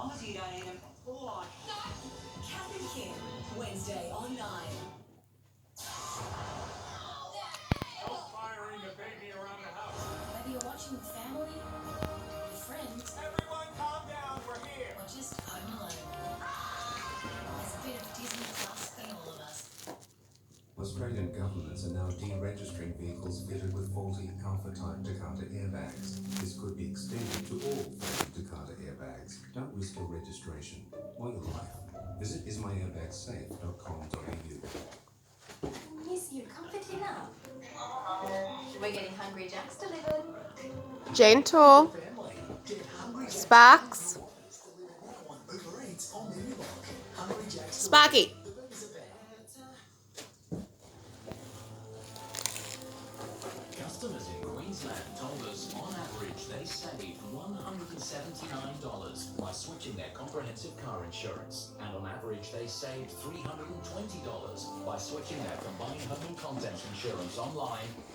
Honestly, you don't need them. Full on. Kath and Kim, Wednesday on 9. No firing a baby around the house. Whether you're watching with family, with friends, Everyone calm down, we're here. or just home alone, there's a bit of Disney Plus in all of us. Australian governments are now deregistering vehicles fitted with faulty Alpha-type Takata airbags. This could be extended to all faulty Takata airbags. Don't risk your registration or your life. Visit ismyairbagssafe.com.au. Miss you, come for dinner. We're getting Hungry Jack's delivered. Gentle. Sparks. Sparky. Customers in Queensland told us on average they saved $179 by switching their comprehensive car insurance, and on average they saved $320 by switching their combined home and contents insurance online